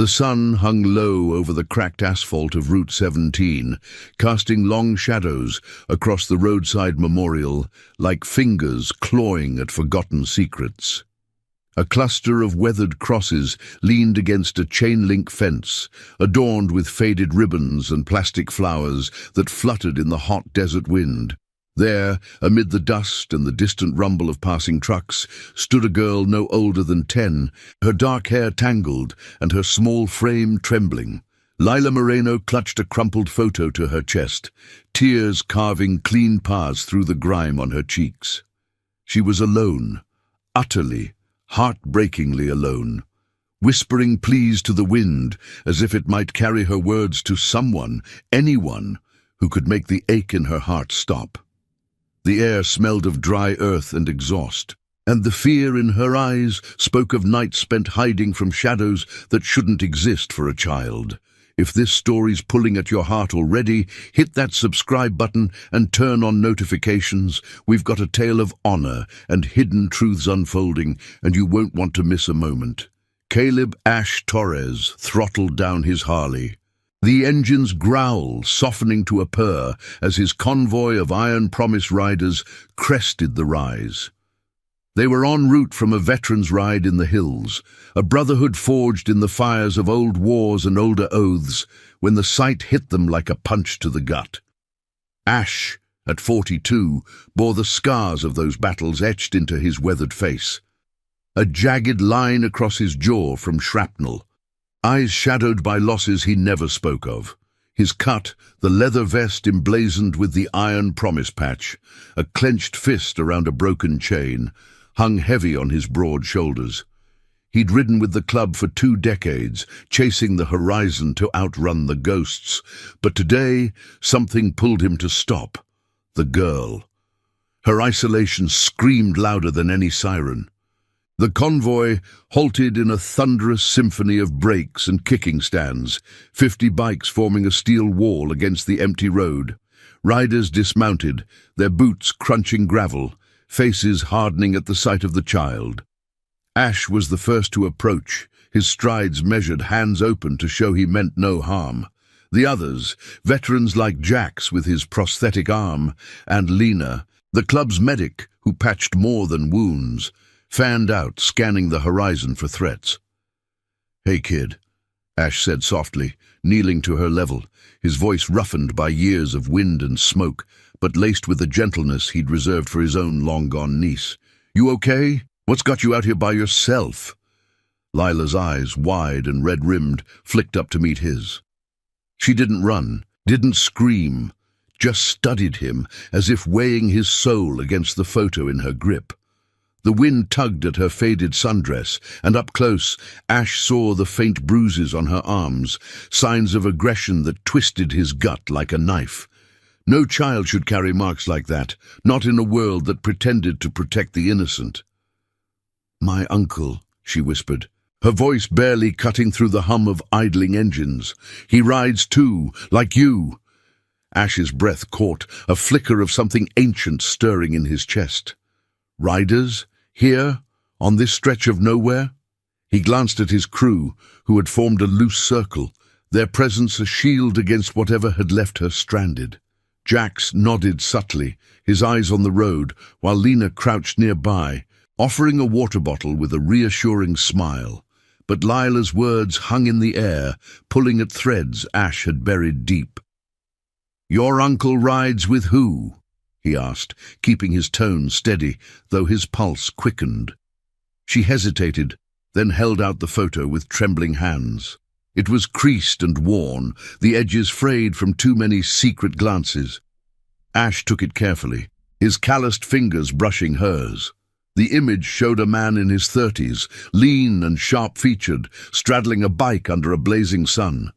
The sun hung low over the cracked asphalt of Route 17, casting long shadows across the roadside memorial like fingers clawing at forgotten secrets. A cluster of weathered crosses leaned against a chain-link fence, adorned with faded ribbons and plastic flowers that fluttered in the hot desert wind. There, amid the dust and the distant rumble of passing trucks, stood a girl no older than 10, her dark hair tangled and her small frame trembling. Lila Moreno clutched a crumpled photo to her chest, tears carving clean paths through the grime on her cheeks. She was alone, utterly, heartbreakingly alone, whispering pleas to the wind as if it might carry her words to someone, anyone, who could make the ache in her heart stop. The air smelled of dry earth and exhaust, and the fear in her eyes spoke of nights spent hiding from shadows that shouldn't exist for a child. If this story's pulling at your heart already, hit that subscribe button and turn on notifications. We've got a tale of honor and hidden truths unfolding, and you won't want to miss a moment. Caleb Ash Torres throttled down his Harley. The engine's growl softening to a purr as his convoy of Iron Promise riders crested the rise. They were en route from a veteran's ride in the hills, a brotherhood forged in the fires of old wars and older oaths, when the sight hit them like a punch to the gut. Ash, at 42, bore the scars of those battles etched into his weathered face. A jagged line across his jaw from shrapnel, eyes shadowed by losses he never spoke of. His cut, the leather vest emblazoned with the Iron Promise patch, a clenched fist around a broken chain, hung heavy on his broad shoulders. He'd ridden with the club for 2 decades, chasing the horizon to outrun the ghosts, but today something pulled him to stop. The girl. Her isolation screamed louder than any siren. The convoy halted in a thunderous symphony of brakes and kicking stands, 50 bikes forming a steel wall against the empty road. Riders dismounted, their boots crunching gravel, faces hardening at the sight of the child. Ash was the first to approach, his strides measured, hands open to show he meant no harm. The others, veterans like Jax with his prosthetic arm, and Lena, the club's medic who patched more than wounds, fanned out, scanning the horizon for threats. "Hey, kid," Ash said softly, kneeling to her level, his voice roughened by years of wind and smoke, but laced with the gentleness he'd reserved for his own long-gone niece. "You okay? What's got you out here by yourself?" Lila's eyes, wide and red-rimmed, flicked up to meet his. She didn't run, didn't scream, just studied him as if weighing his soul against the photo in her grip. The wind tugged at her faded sundress, and up close, Ash saw the faint bruises on her arms, signs of aggression that twisted his gut like a knife. No child should carry marks like that, not in a world that pretended to protect the innocent. "My uncle," she whispered, her voice barely cutting through the hum of idling engines. "He rides too, like you." Ash's breath caught, a flicker of something ancient stirring in his chest. Riders? Here, on this stretch of nowhere? He glanced at his crew, who had formed a loose circle, their presence a shield against whatever had left her stranded. Jax nodded subtly, his eyes on the road, while Lena crouched nearby, offering a water bottle with a reassuring smile. But Lila's words hung in the air, pulling at threads Ash had buried deep. "Your uncle rides with who?" he asked, keeping his tone steady, though his pulse quickened. She hesitated, then held out the photo with trembling hands. It was creased and worn, the edges frayed from too many secret glances. Ash took it carefully, his calloused fingers brushing hers. The image showed a man in his 30s, lean and sharp-featured, straddling a bike under a blazing sun.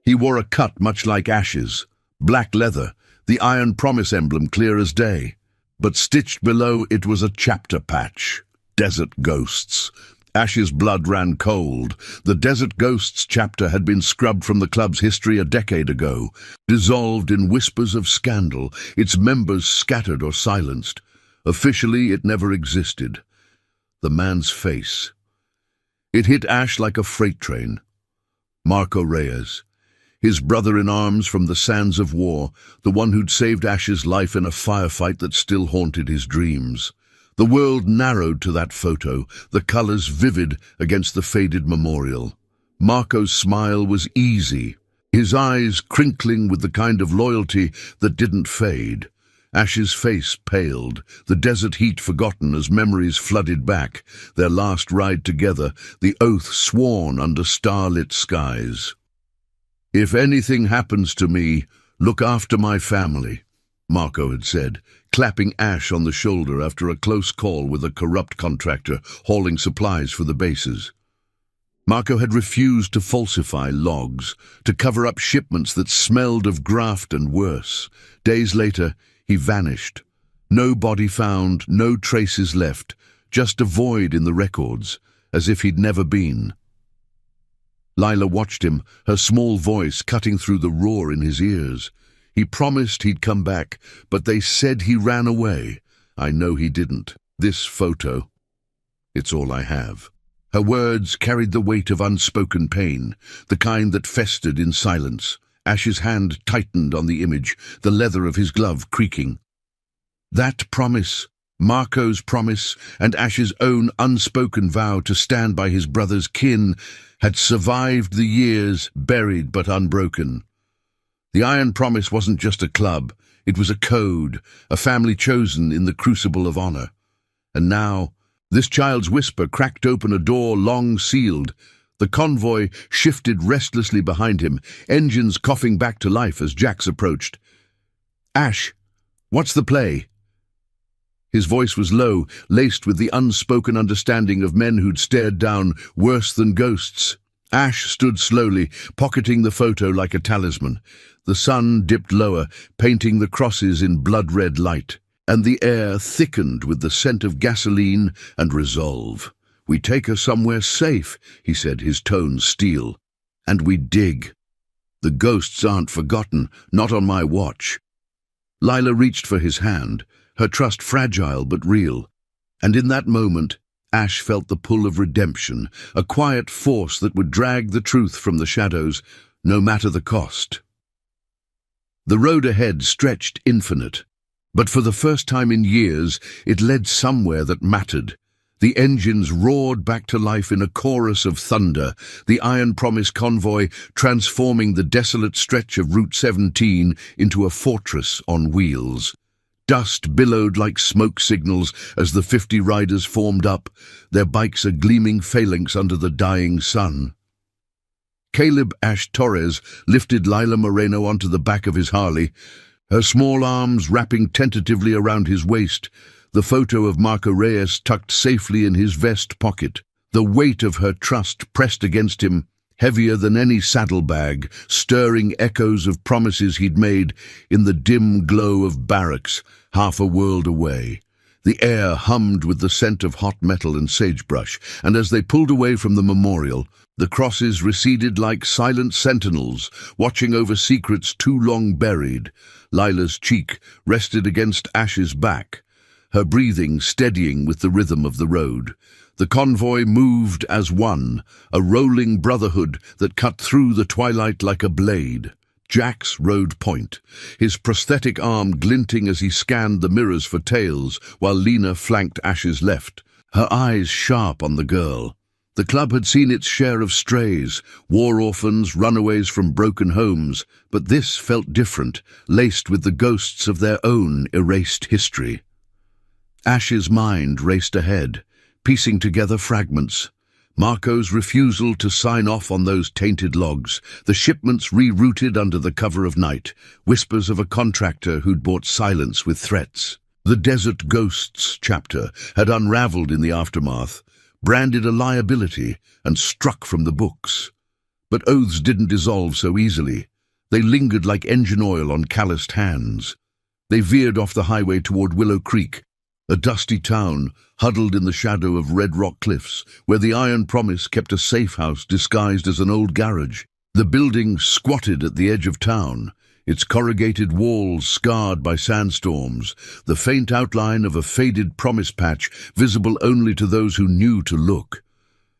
He wore a cut much like Ash's, black leather, the Iron Promise emblem clear as day. But stitched below it was a chapter patch. Desert Ghosts. Ash's blood ran cold. The Desert Ghosts chapter had been scrubbed from the club's history a decade ago, dissolved in whispers of scandal, its members scattered or silenced. Officially, it never existed. The man's face. It hit Ash like a freight train. Marco Reyes, his brother-in-arms from the sands of war, the one who'd saved Ash's life in a firefight that still haunted his dreams. The world narrowed to that photo, the colors vivid against the faded memorial. Marco's smile was easy, his eyes crinkling with the kind of loyalty that didn't fade. Ash's face paled, the desert heat forgotten as memories flooded back, their last ride together, the oath sworn under starlit skies. "If anything happens to me, look after my family," Marco had said, clapping Ash on the shoulder after a close call with a corrupt contractor hauling supplies for the bases. Marco had refused to falsify logs, to cover up shipments that smelled of graft and worse. Days later, he vanished. No body found, no traces left, just a void in the records, as if he'd never been. Lila watched him, her small voice cutting through the roar in his ears. He promised he'd come back, but they said he ran away. I know he didn't. This photo, it's all I have. Her words carried the weight of unspoken pain, the kind that festered in silence. Ash's hand tightened on the image, the leather of his glove creaking. That promise, Marco's promise, and Ash's own unspoken vow to stand by his brother's kin, had survived the years, buried but unbroken. The Iron Promise wasn't just a club, it was a code, a family chosen in the crucible of honor. And now, this child's whisper cracked open a door long sealed. The convoy shifted restlessly behind him, engines coughing back to life as Jax approached. "Ash, what's the play?" His voice was low, laced with the unspoken understanding of men who'd stared down worse than ghosts. Ash stood slowly, pocketing the photo like a talisman. The sun dipped lower, painting the crosses in blood-red light, and the air thickened with the scent of gasoline and resolve. "We take her somewhere safe," he said, his tone steel. "And we dig. The ghosts aren't forgotten, not on my watch." Lila reached for his hand, her trust fragile but real. And in that moment, Ash felt the pull of redemption, a quiet force that would drag the truth from the shadows, no matter the cost. The road ahead stretched infinite, but for the first time in years, it led somewhere that mattered. The engines roared back to life in a chorus of thunder, the Iron Promise convoy transforming the desolate stretch of Route 17 into a fortress on wheels. Dust billowed like smoke signals as the 50 riders formed up, their bikes a gleaming phalanx under the dying sun. Caleb Ash Torres lifted Lila Moreno onto the back of his Harley, her small arms wrapping tentatively around his waist, the photo of Marco Reyes tucked safely in his vest pocket. The weight of her trust pressed against him, heavier than any saddlebag, stirring echoes of promises he'd made in the dim glow of barracks, half a world away. The air hummed with the scent of hot metal and sagebrush, and as they pulled away from the memorial, the crosses receded like silent sentinels, watching over secrets too long buried. Lila's cheek rested against Ash's back, her breathing steadying with the rhythm of the road. The convoy moved as one, a rolling brotherhood that cut through the twilight like a blade. Jax rode point, his prosthetic arm glinting as he scanned the mirrors for tails, while Lena flanked Ash's left, her eyes sharp on the girl. The club had seen its share of strays, war orphans, runaways from broken homes, but this felt different, laced with the ghosts of their own erased history. Ash's mind raced ahead, piecing together fragments. Marco's refusal to sign off on those tainted logs, the shipments rerouted under the cover of night, whispers of a contractor who'd bought silence with threats. The Desert Ghosts chapter had unraveled in the aftermath, branded a liability, and struck from the books. But oaths didn't dissolve so easily. They lingered like engine oil on calloused hands. They veered off the highway toward Willow Creek, a dusty town huddled in the shadow of red rock cliffs, where the Iron Promise kept a safe house disguised as an old garage. The building squatted at the edge of town, its corrugated walls scarred by sandstorms, the faint outline of a faded promise patch visible only to those who knew to look.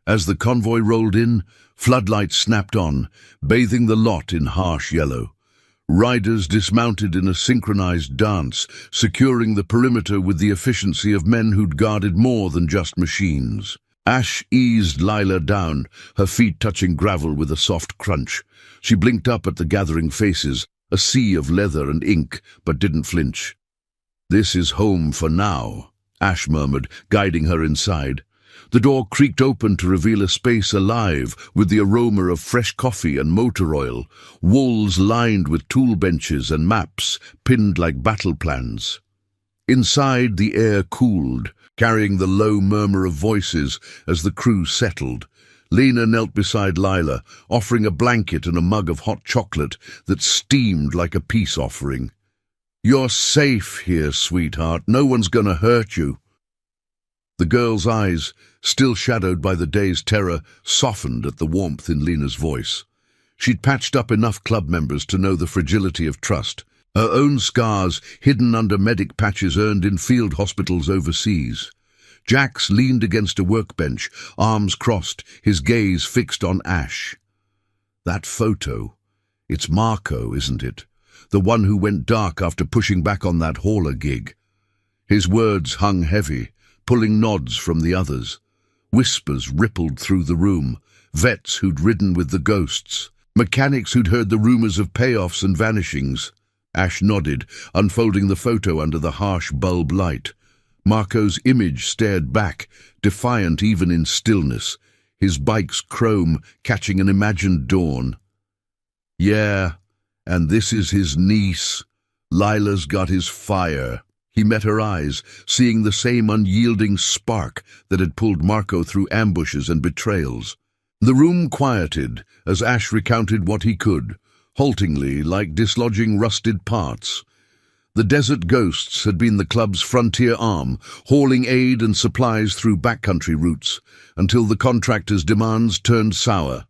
As the convoy rolled in, Floodlights snapped on, bathing the lot in harsh yellow. Riders dismounted in a synchronized dance, securing the perimeter with the efficiency of men who'd guarded more than just machines. Ash eased Lila down, her feet touching gravel with a soft crunch. She blinked up at the gathering faces, a sea of leather and ink, but didn't flinch. "This is home for now," Ash murmured, guiding her inside. The door creaked open to reveal a space alive with the aroma of fresh coffee and motor oil, walls lined with tool benches and maps pinned like battle plans. Inside, the air cooled, carrying the low murmur of voices as the crew settled. Lena knelt beside Lila, offering a blanket and a mug of hot chocolate that steamed like a peace offering. "You're safe here, sweetheart. No one's gonna hurt you." The girl's eyes, still shadowed by the day's terror, softened at the warmth in Lena's voice. She'd patched up enough club members to know the fragility of trust, her own scars hidden under medic patches earned in field hospitals overseas. Jax leaned against a workbench, arms crossed, his gaze fixed on Ash. "That photo, it's Marco, isn't it? The one who went dark after pushing back on that hauler gig." His words hung heavy, pulling nods from the others. Whispers rippled through the room, vets who'd ridden with the ghosts, mechanics who'd heard the rumors of payoffs and vanishings. Ash nodded, unfolding the photo under the harsh bulb light. Marco's image stared back, defiant even in stillness, his bike's chrome catching an imagined dawn. "Yeah, and this is his niece. Lila's got his fire." He met her eyes, seeing the same unyielding spark that had pulled Marco through ambushes and betrayals. The room quieted as Ash recounted what he could, haltingly, like dislodging rusted parts. The Desert Ghosts had been the club's frontier arm, hauling aid and supplies through backcountry routes, until the contractors' demands turned sour.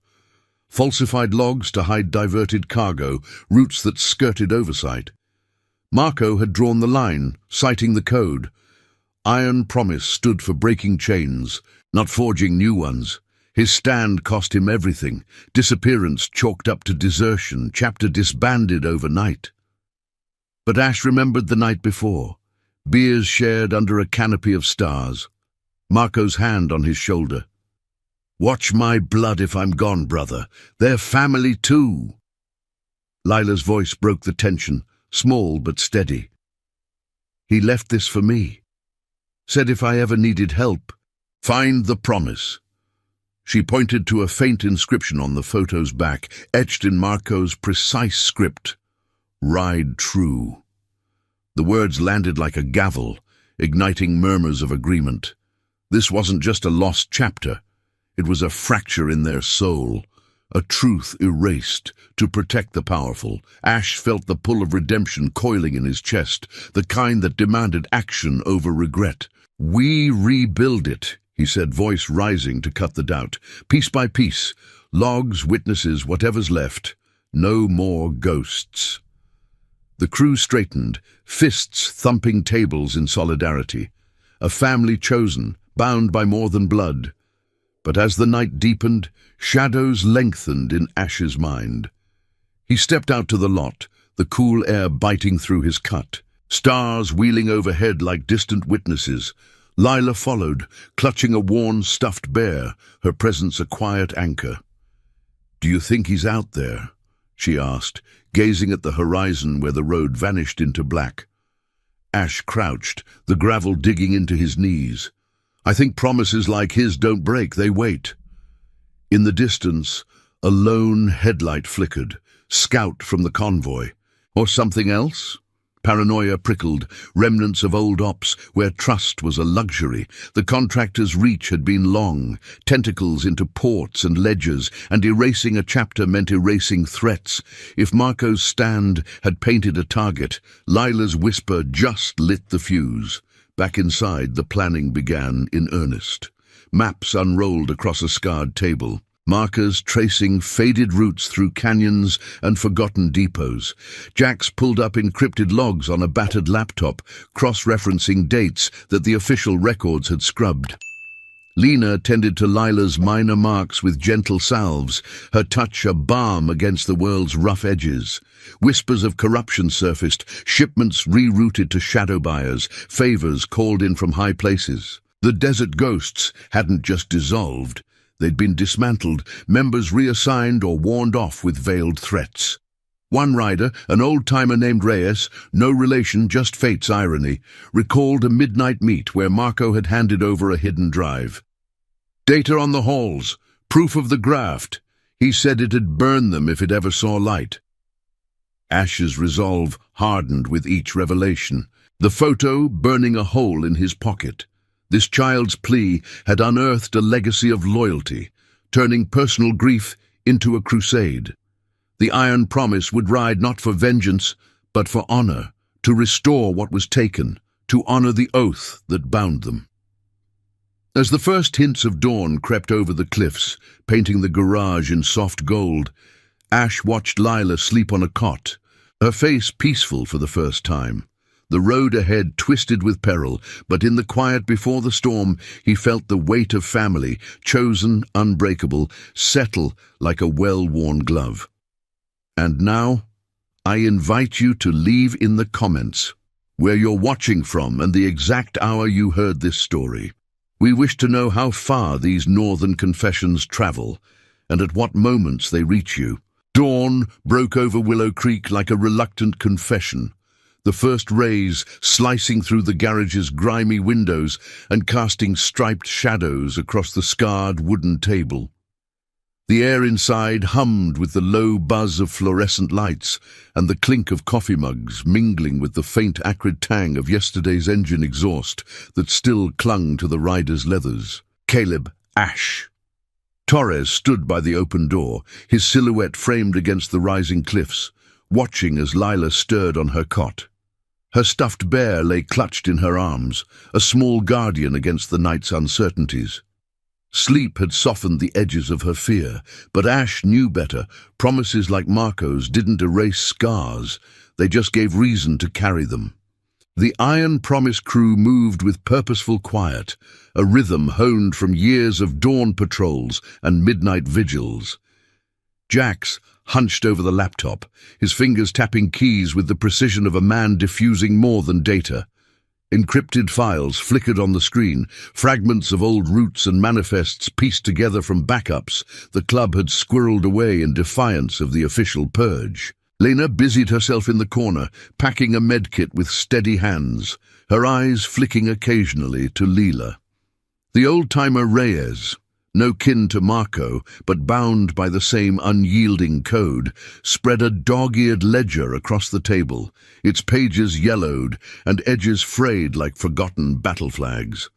Falsified logs to hide diverted cargo, routes that skirted oversight. Marco had drawn the line, citing the code. Iron Promise stood for breaking chains, not forging new ones. His stand cost him everything. Disappearance chalked up to desertion, chapter disbanded overnight. But Ash remembered the night before. Beers shared under a canopy of stars. Marco's hand on his shoulder. "Watch my blood if I'm gone, brother. They're family too." Lila's voice broke the tension, small but steady. "He left this for me. Said if I ever needed help, find the promise." She pointed to a faint inscription on the photo's back, etched in Marco's precise script. "Ride true." The words landed like a gavel, igniting murmurs of agreement. This wasn't just a lost chapter. It was a fracture in their soul, a truth erased to protect the powerful. Ash felt the pull of redemption coiling in his chest, the kind that demanded action over regret. "We rebuild it," he said, voice rising to cut the doubt. "Piece by piece, logs, witnesses, whatever's left. No more ghosts." The crew straightened, fists thumping tables in solidarity. A family chosen, bound by more than blood. But as the night deepened, shadows lengthened in Ash's mind. He stepped out to the lot, the cool air biting through his cut, stars wheeling overhead like distant witnesses. Lila followed, clutching a worn stuffed bear, her presence a quiet anchor. "Do you think he's out there?" she asked, gazing at the horizon where the road vanished into black. Ash crouched, the gravel digging into his knees. "I think promises like his don't break, they wait." In the distance, a lone headlight flickered, scout from the convoy. Or something else? Paranoia prickled, remnants of old ops where trust was a luxury. The contractor's reach had been long, tentacles into ports and ledgers, and erasing a chapter meant erasing threats. If Marco's stand had painted a target, Lila's whisper just lit the fuse. Back inside, the planning began in earnest. Maps unrolled across a scarred table. Markers tracing faded routes through canyons and forgotten depots. Jax pulled up encrypted logs on a battered laptop, cross-referencing dates that the official records had scrubbed. Lena tended to Lila's minor marks with gentle salves, her touch a balm against the world's rough edges. Whispers of corruption surfaced, shipments rerouted to shadow buyers, favors called in from high places. The desert ghosts hadn't just dissolved. They'd been dismantled, members reassigned or warned off with veiled threats. One rider, an old-timer named Reyes, no relation, just fate's irony, recalled a midnight meet where Marco had handed over a hidden drive. Data on the halls, proof of the graft. He said it'd burn them if it ever saw light. Ash's resolve hardened with each revelation, the photo burning a hole in his pocket. This child's plea had unearthed a legacy of loyalty, turning personal grief into a crusade. The iron promise would ride not for vengeance, but for honor, to restore what was taken, to honor the oath that bound them. As the first hints of dawn crept over the cliffs, painting the garage in soft gold, Ash watched Lila sleep on a cot, her face peaceful for the first time. The road ahead twisted with peril, but in the quiet before the storm, he felt the weight of family, chosen, unbreakable, settle like a well-worn glove. And now, I invite you to leave in the comments where you're watching from and the exact hour you heard this story. We wish to know how far these northern confessions travel and at what moments they reach you. Dawn broke over Willow Creek like a reluctant confession, the first rays slicing through the garage's grimy windows and casting striped shadows across the scarred wooden table. The air inside hummed with the low buzz of fluorescent lights and the clink of coffee mugs mingling with the faint acrid tang of yesterday's engine exhaust that still clung to the rider's leathers. Caleb, Ash. Torres stood by the open door, his silhouette framed against the rising cliffs, watching as Lila stirred on her cot. Her stuffed bear lay clutched in her arms, a small guardian against the night's uncertainties. Sleep had softened the edges of her fear, but Ash knew better. Promises like Marco's didn't erase scars, they just gave reason to carry them. The Iron Promise crew moved with purposeful quiet, a rhythm honed from years of dawn patrols and midnight vigils. Jax hunched over the laptop, his fingers tapping keys with the precision of a man diffusing more than data. Encrypted files flickered on the screen, fragments of old routes and manifests pieced together from backups the club had squirreled away in defiance of the official purge. Lena busied herself in the corner, packing a medkit with steady hands, her eyes flicking occasionally to Lila. The old-timer Reyes, no kin to Marco, but bound by the same unyielding code, spread a dog-eared ledger across the table, its pages yellowed and edges frayed like forgotten battle flags.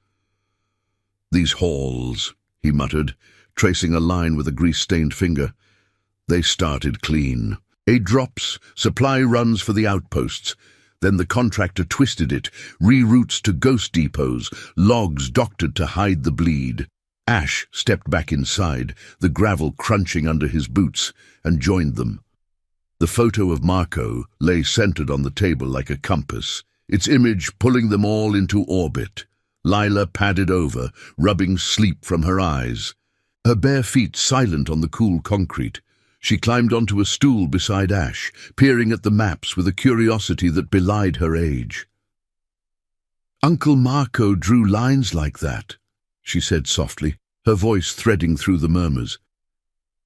"These halls," he muttered, tracing a line with a grease-stained finger. "They started clean. Aid drops, supply runs for the outposts. Then the contractor twisted it, reroutes to ghost depots, logs doctored to hide the bleed." Ash stepped back inside, the gravel crunching under his boots, and joined them. The photo of Marco lay centered on the table like a compass, its image pulling them all into orbit. Lila padded over, rubbing sleep from her eyes. Her bare feet silent on the cool concrete, she climbed onto a stool beside Ash, peering at the maps with a curiosity that belied her age. "Uncle Marco drew lines like that," she said softly, her voice threading through the murmurs.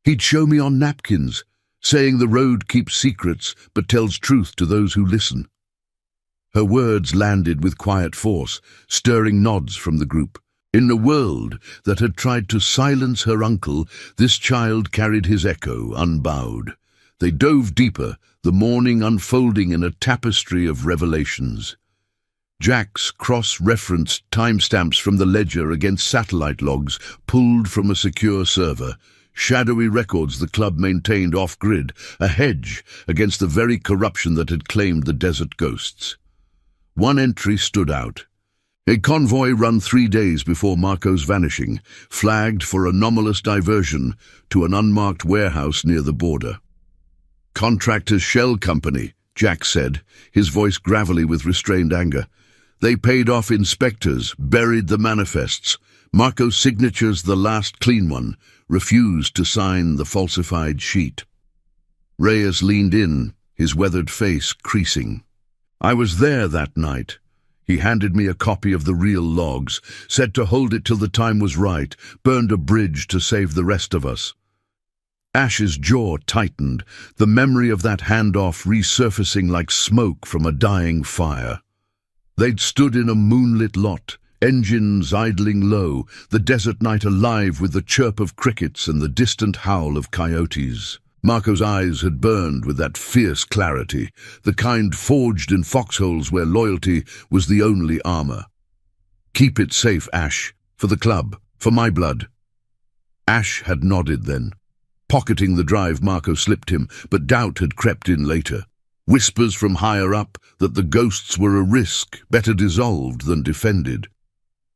"He'd show me on napkins, saying the road keeps secrets but tells truth to those who listen." Her words landed with quiet force, stirring nods from the group. In a world that had tried to silence her uncle, this child carried his echo unbowed. They dove deeper, the morning unfolding in a tapestry of revelations. Jax cross-referenced timestamps from the ledger against satellite logs pulled from a secure server, shadowy records the club maintained off-grid, a hedge against the very corruption that had claimed the desert ghosts. One entry stood out. A convoy run 3 days before Marco's vanishing, flagged for anomalous diversion to an unmarked warehouse near the border. "Contractor's shell company," Jax said, his voice gravelly with restrained anger. "They paid off inspectors, buried the manifests. Marco's signature's the last clean one, refused to sign the falsified sheet. Reyes leaned in, his weathered face creasing. I was there that night. He handed me a copy of the real logs, said to hold it till the time was right, burned a bridge to save the rest of us. Ash's jaw tightened, the memory of that handoff resurfacing like smoke from a dying fire. They'd stood in a moonlit lot, engines idling low, the desert night alive with the chirp of crickets and the distant howl of coyotes. Marco's eyes had burned with that fierce clarity, the kind forged in foxholes where loyalty was the only armor. Keep it safe, Ash, for the club, for my blood. Ash had nodded then. Pocketing the drive, Marco slipped him, but doubt had crept in later. Whispers from higher up that the ghosts were a risk, better dissolved than defended.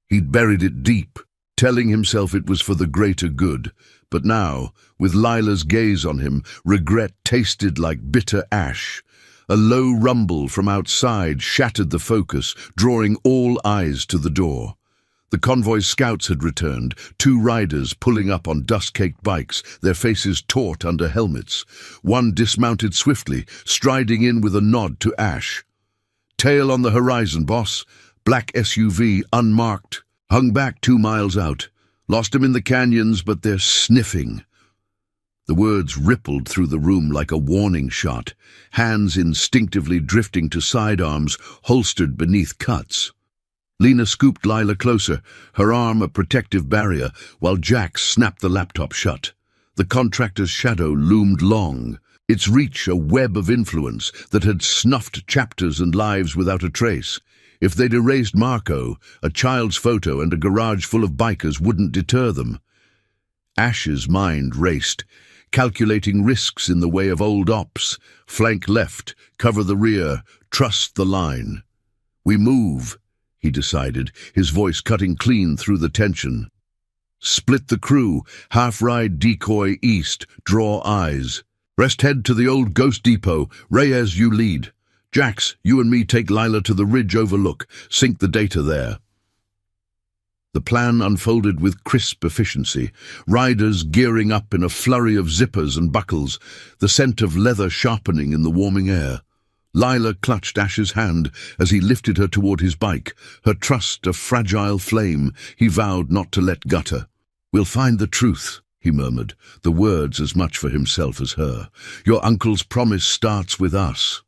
He'd buried it deep, telling himself it was for the greater good. But now, with Lila's gaze on him, regret tasted like bitter ash. A low rumble from outside shattered the focus, drawing all eyes to the door. The convoy's scouts had returned, 2 riders pulling up on dust-caked bikes, their faces taut under helmets. One dismounted swiftly, striding in with a nod to Ash. Tail on the horizon, boss. Black SUV, unmarked. Hung back 2 miles out. Lost 'em in the canyons, but they're sniffing. The words rippled through the room like a warning shot, hands instinctively drifting to sidearms holstered beneath cuts. Lena scooped Lila closer, her arm a protective barrier, while Jack snapped the laptop shut. The contractor's shadow loomed long, its reach a web of influence that had snuffed chapters and lives without a trace. If they'd erased Marco, a child's photo and a garage full of bikers wouldn't deter them. Ash's mind raced, calculating risks in the way of old ops. Flank left, cover the rear, trust the line. We move, he decided, his voice cutting clean through the tension. Split the crew, half-ride decoy east, draw eyes. Rest head to the old ghost depot, Reyes, you lead. Jax, you and me take Lila to the ridge overlook, sync the data there. The plan unfolded with crisp efficiency, riders gearing up in a flurry of zippers and buckles, the scent of leather sharpening in the warming air. Lila clutched Ash's hand as he lifted her toward his bike, her trust a fragile flame he vowed not to let gutter. We'll find the truth, he murmured, the words as much for himself as her. Your uncle's promise starts with us.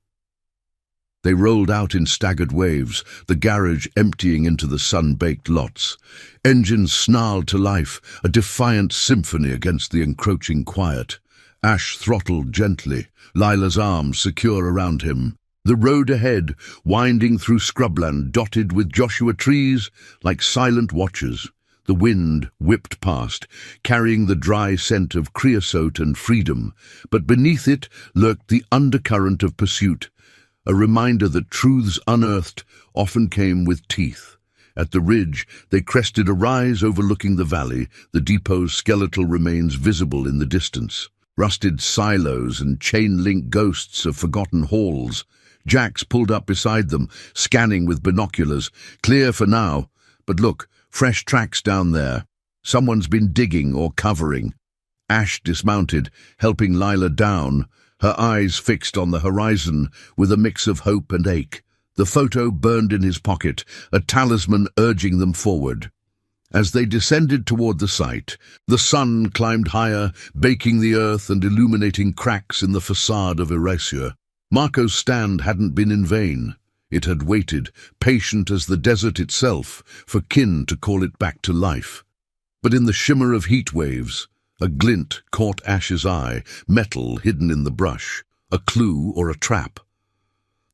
They rolled out in staggered waves, the garage emptying into the sun-baked lots. Engines snarled to life, a defiant symphony against the encroaching quiet. Ash throttled gently, Lila's arms secure around him. The road ahead, winding through scrubland dotted with Joshua trees like silent watchers. The wind whipped past, carrying the dry scent of creosote and freedom, but beneath it lurked the undercurrent of pursuit, a reminder that truths unearthed often came with teeth. At the ridge, they crested a rise overlooking the valley, the depot's skeletal remains visible in the distance. Rusted silos and chain-link ghosts of forgotten halls. Jax pulled up beside them, scanning with binoculars. Clear for now, but look, fresh tracks down there. Someone's been digging or covering. Ash dismounted, helping Lila down, her eyes fixed on the horizon with a mix of hope and ache. The photo burned in his pocket, a talisman urging them forward. As they descended toward the site, the sun climbed higher, baking the earth and illuminating cracks in the facade of erasure. Marco's stand hadn't been in vain. It had waited, patient as the desert itself, for kin to call it back to life. But in the shimmer of heat waves, a glint caught Ash's eye, metal hidden in the brush, a clue or a trap.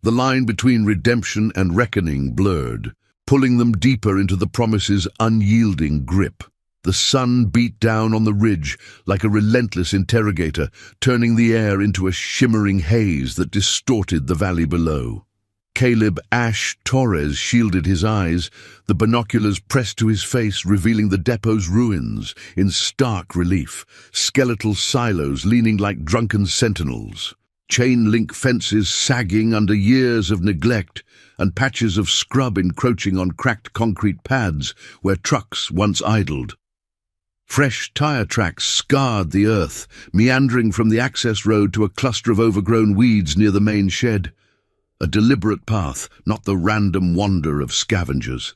The line between redemption and reckoning blurred, pulling them deeper into the promise's unyielding grip. The sun beat down on the ridge like a relentless interrogator, turning the air into a shimmering haze that distorted the valley below. Caleb Ash Torres shielded his eyes, the binoculars pressed to his face, revealing the depot's ruins in stark relief, skeletal silos leaning like drunken sentinels. chain link fences sagging under years of neglect, and patches of scrub encroaching on cracked concrete pads where trucks once idled. Fresh tire tracks scarred the earth, meandering from the access road to a cluster of overgrown weeds near the main shed. A deliberate path, not the random wander of scavengers.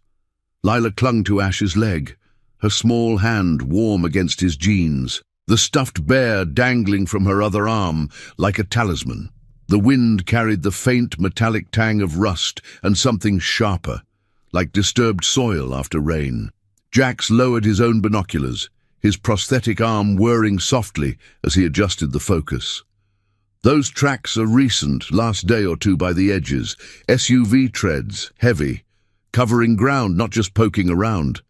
Lila clung to Ash's leg, her small hand warm against his jeans, the stuffed bear dangling from her other arm like a talisman. The wind carried the faint metallic tang of rust and something sharper, like disturbed soil after rain. Jax lowered his own binoculars, his prosthetic arm whirring softly as he adjusted the focus. Those tracks are recent, last day or two by the edges, SUV treads, heavy, covering ground, not just poking around.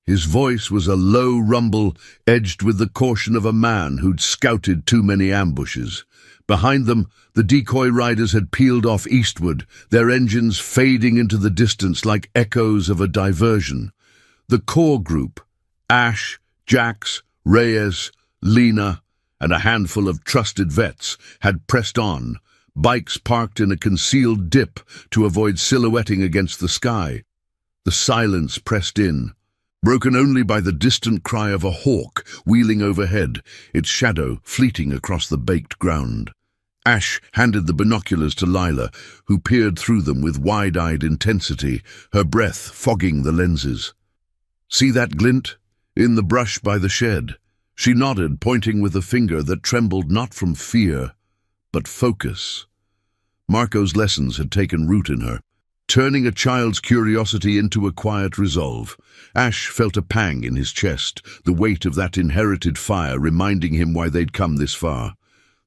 His voice was a low rumble, edged with the caution of a man who'd scouted too many ambushes. Behind them, the decoy riders had peeled off eastward, their engines fading into the distance like echoes of a diversion. The core group, Ash, Jax, Reyes, Lena, and a handful of trusted vets, had pressed on, bikes parked in a concealed dip to avoid silhouetting against the sky. The silence pressed in, broken only by the distant cry of a hawk wheeling overhead, its shadow fleeting across the baked ground. Ash handed the binoculars to Lila, who peered through them with wide-eyed intensity, her breath fogging the lenses. "See that glint? In the brush by the shed." She nodded, pointing with a finger that trembled not from fear, but focus. Marco's lessons had taken root in her, turning a child's curiosity into a quiet resolve. Ash felt a pang in his chest, the weight of that inherited fire reminding him why they'd come this far.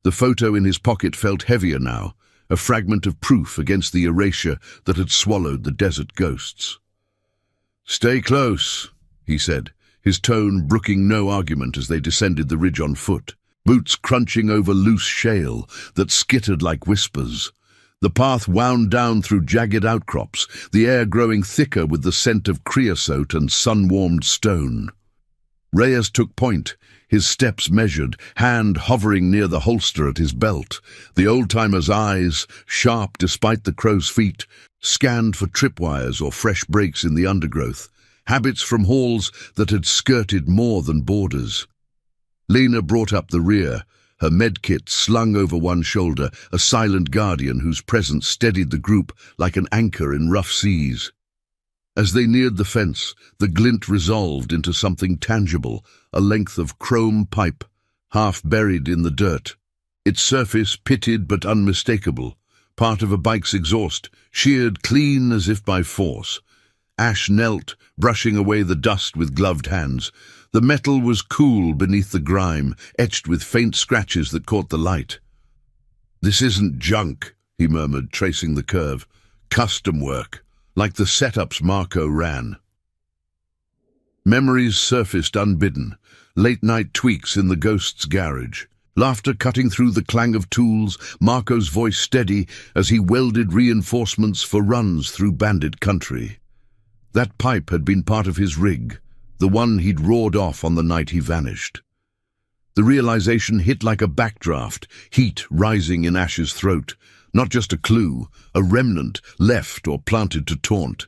The photo in his pocket felt heavier now, a fragment of proof against the erasure that had swallowed the desert ghosts. "Stay close," he said, his tone brooking no argument as they descended the ridge on foot, boots crunching over loose shale that skittered like whispers. The path wound down through jagged outcrops, the air growing thicker with the scent of creosote and sun-warmed stone. Reyes took point, his steps measured, hand hovering near the holster at his belt. The old-timer's eyes, sharp despite the crow's feet, scanned for tripwires or fresh breaks in the undergrowth, habits from halls that had skirted more than borders. Lena brought up the rear, her medkit slung over one shoulder, a silent guardian whose presence steadied the group like an anchor in rough seas. As they neared the fence, the glint resolved into something tangible, a length of chrome pipe, half buried in the dirt. Its surface pitted but unmistakable, part of a bike's exhaust, sheared clean as if by force. Ash knelt, brushing away the dust with gloved hands. The metal was cool beneath the grime, etched with faint scratches that caught the light. "This isn't junk," he murmured, tracing the curve. "Custom work, like the setups Marco ran." Memories surfaced unbidden, late-night tweaks in the ghost's garage. Laughter cutting through the clang of tools, Marco's voice steady as he welded reinforcements for runs through bandit country. That pipe had been part of his rig, the one he'd roared off on the night he vanished. The realization hit like a backdraft, heat rising in Ash's throat, not just a clue, a remnant left or planted to taunt.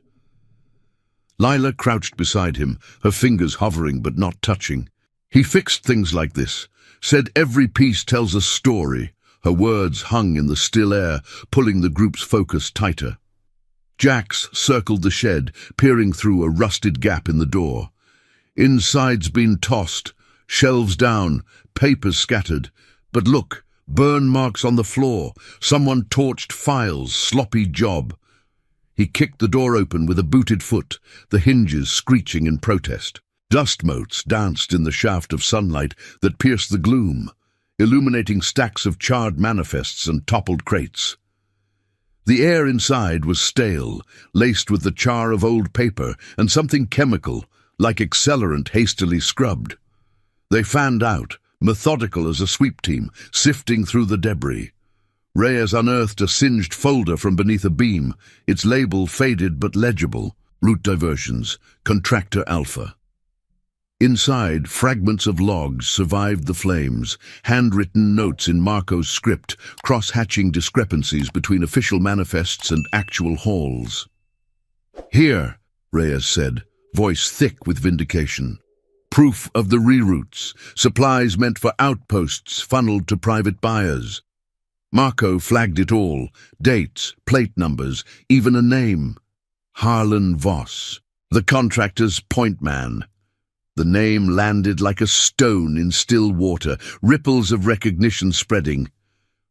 Lila crouched beside him, her fingers hovering but not touching. He fixed things like this, said every piece tells a story. Her words hung in the still air, pulling the group's focus tighter. Jax circled the shed, peering through a rusted gap in the door. Inside's been tossed, shelves down, papers scattered. But look, burn marks on the floor. Someone torched files, sloppy job. He kicked the door open with a booted foot, the hinges screeching in protest. Dust motes danced in the shaft of sunlight that pierced the gloom, illuminating stacks of charred manifests and toppled crates. The air inside was stale, laced with the char of old paper and something chemical, like accelerant hastily scrubbed. They fanned out, methodical as a sweep team, sifting through the debris. Reyes unearthed a singed folder from beneath a beam, its label faded but legible. Route diversions, Contractor Alpha. Inside, fragments of logs survived the flames, handwritten notes in Marco's script, cross-hatching discrepancies between official manifests and actual hauls. "Here," Reyes said, voice thick with vindication. "Proof of the reroutes, supplies meant for outposts funneled to private buyers." Marco flagged it all, dates, plate numbers, even a name. Harlan Voss, the contractor's point man. The name landed like a stone in still water, ripples of recognition spreading.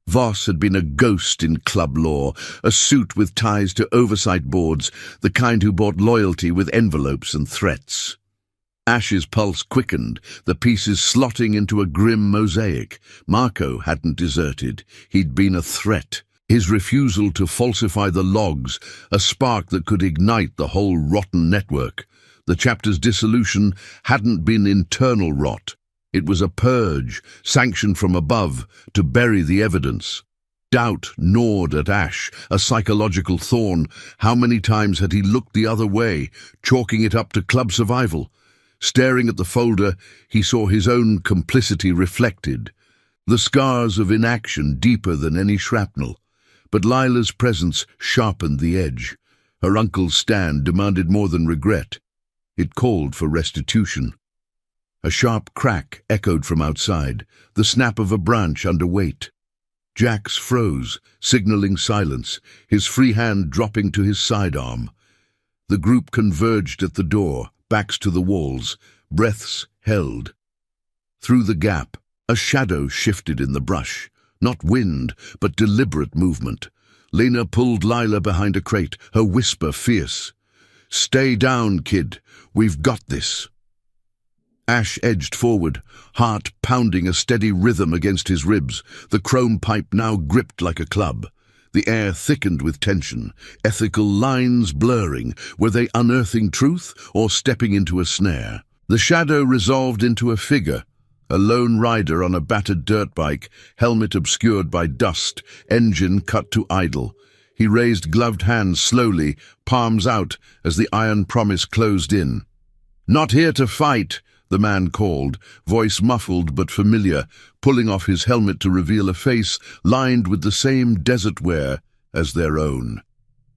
Voss had been a ghost in club lore, a suit with ties to oversight boards, the kind who bought loyalty with envelopes and threats. Ash's pulse quickened, the pieces slotting into a grim mosaic. Marco hadn't deserted. He'd been a threat. His refusal to falsify the logs, a spark that could ignite the whole rotten network. The chapter's dissolution hadn't been internal rot. It was a purge, sanctioned from above, to bury the evidence. Doubt gnawed at Ash, a psychological thorn. How many times had he looked the other way, chalking it up to club survival? Staring at the folder, he saw his own complicity reflected. The scars of inaction deeper than any shrapnel. But Lila's presence sharpened the edge. Her uncle's stand demanded more than regret. It called for restitution. A sharp crack echoed from outside, the snap of a branch under weight. Jax froze, signaling silence, his free hand dropping to his sidearm. The group converged at the door, backs to the walls, breaths held. Through the gap, a shadow shifted in the brush. Not wind, but deliberate movement. Lena pulled Lila behind a crate, her whisper fierce. "Stay down, kid. We've got this." Ash edged forward, heart pounding a steady rhythm against his ribs, the chrome pipe now gripped like a club. The air thickened with tension, ethical lines blurring. Were they unearthing truth or stepping into a snare? The shadow resolved into a figure, a lone rider on a battered dirt bike, helmet obscured by dust, engine cut to idle. He raised gloved hands slowly, palms out, as the iron promise closed in. "Not here to fight," the man called, voice muffled but familiar, pulling off his helmet to reveal a face lined with the same desert wear as their own.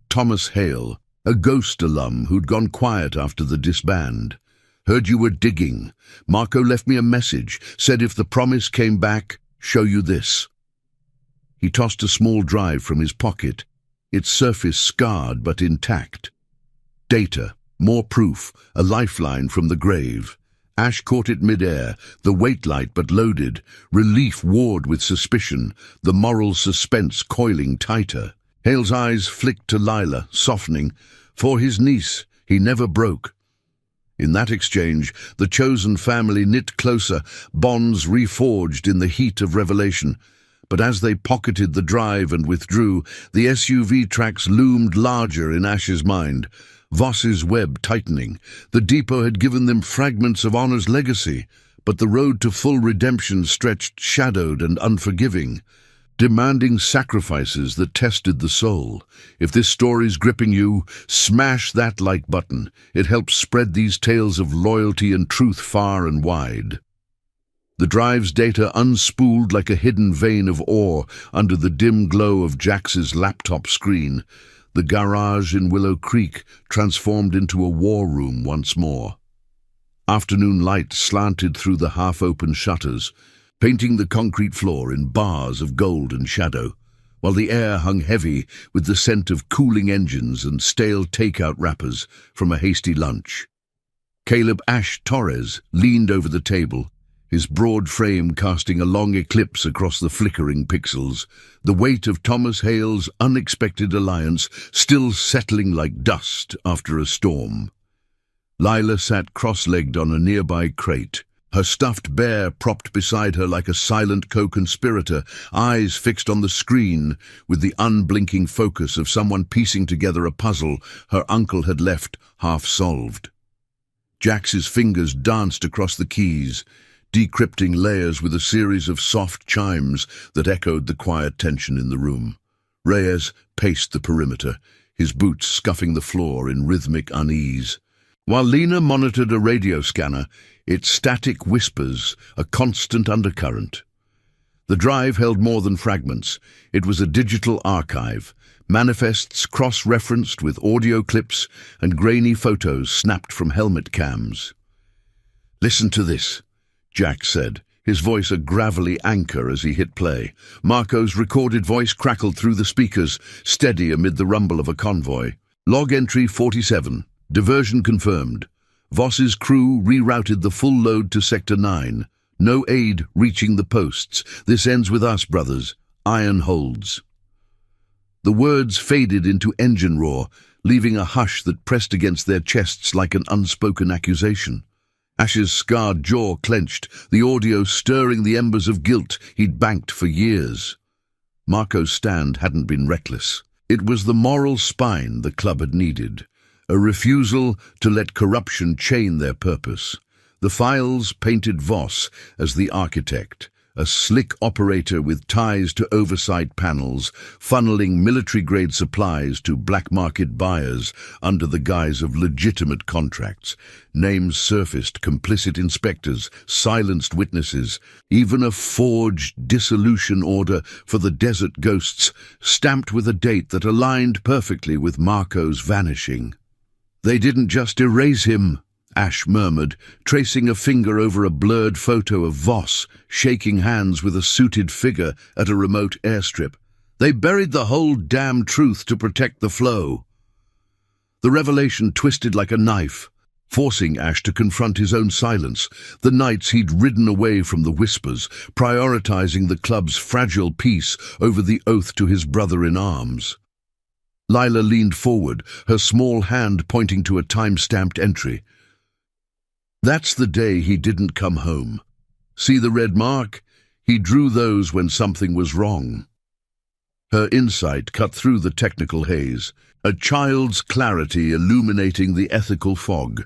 Thomas Hale, a Ghost alum who'd gone quiet after the disband. "Heard you were digging. Marco left me a message, said if the promise came back, show you this." He tossed a small drive from his pocket, its surface scarred but intact. Data, more proof, a lifeline from the grave. Ash caught it mid-air, the weight light but loaded, relief warred with suspicion, the moral suspense coiling tighter. Hale's eyes flicked to Lila, softening. For his niece, he never broke. In that exchange, the chosen family knit closer, bonds reforged in the heat of revelation. But as they pocketed the drive and withdrew, the SUV tracks loomed larger in Ash's mind. Voss's web tightening. The depot had given them fragments of honor's legacy, but the road to full redemption stretched shadowed and unforgiving, demanding sacrifices that tested the soul. If this story's gripping you, smash that like button. It helps spread these tales of loyalty and truth far and wide. The drive's data unspooled like a hidden vein of ore under the dim glow of Jax's laptop screen. The garage in Willow Creek transformed into a war room once more. Afternoon light slanted through the half-open shutters, painting the concrete floor in bars of gold and shadow, while the air hung heavy with the scent of cooling engines and stale takeout wrappers from a hasty lunch. Caleb Ash Torres leaned over the table, his broad frame casting a long eclipse across the flickering pixels, the weight of Thomas Hale's unexpected alliance still settling like dust after a storm. Lila sat cross-legged on a nearby crate, her stuffed bear propped beside her like a silent co-conspirator, eyes fixed on the screen with the unblinking focus of someone piecing together a puzzle her uncle had left half-solved. Jax's fingers danced across the keys, decrypting layers with a series of soft chimes that echoed the quiet tension in the room. Reyes paced the perimeter, his boots scuffing the floor in rhythmic unease. While Lena monitored a radio scanner, its static whispers, a constant undercurrent. The drive held more than fragments. It was a digital archive, manifests cross-referenced with audio clips and grainy photos snapped from helmet cams. "Listen to this," Jack said, his voice a gravelly anchor as he hit play. Marco's recorded voice crackled through the speakers, steady amid the rumble of a convoy. Log entry 47. Diversion confirmed. Voss's crew rerouted the full load to Sector 9. No aid reaching the posts. This ends with us, brothers. Iron holds. The words faded into engine roar, leaving a hush that pressed against their chests like an unspoken accusation. Ash's scarred jaw clenched, the audio stirring the embers of guilt he'd banked for years. Marco's stand hadn't been reckless. It was the moral spine the club had needed, a refusal to let corruption chain their purpose. The files painted Voss as the architect, a slick operator with ties to oversight panels, funneling military-grade supplies to black-market buyers under the guise of legitimate contracts. Names surfaced, complicit inspectors, silenced witnesses, even a forged dissolution order for the Desert Ghosts, stamped with a date that aligned perfectly with Marco's vanishing. "They didn't just erase him," Ash murmured, tracing a finger over a blurred photo of Voss shaking hands with a suited figure at a remote airstrip. "They buried the whole damn truth to protect the flow." The revelation twisted like a knife, forcing Ash to confront his own silence. The nights he'd ridden away from the whispers, prioritizing the club's fragile peace over the oath to his brother in arms. Lila leaned forward, her small hand pointing to a time-stamped entry. "That's the day he didn't come home. See the red mark? He drew those when something was wrong." Her insight cut through the technical haze, a child's clarity illuminating the ethical fog.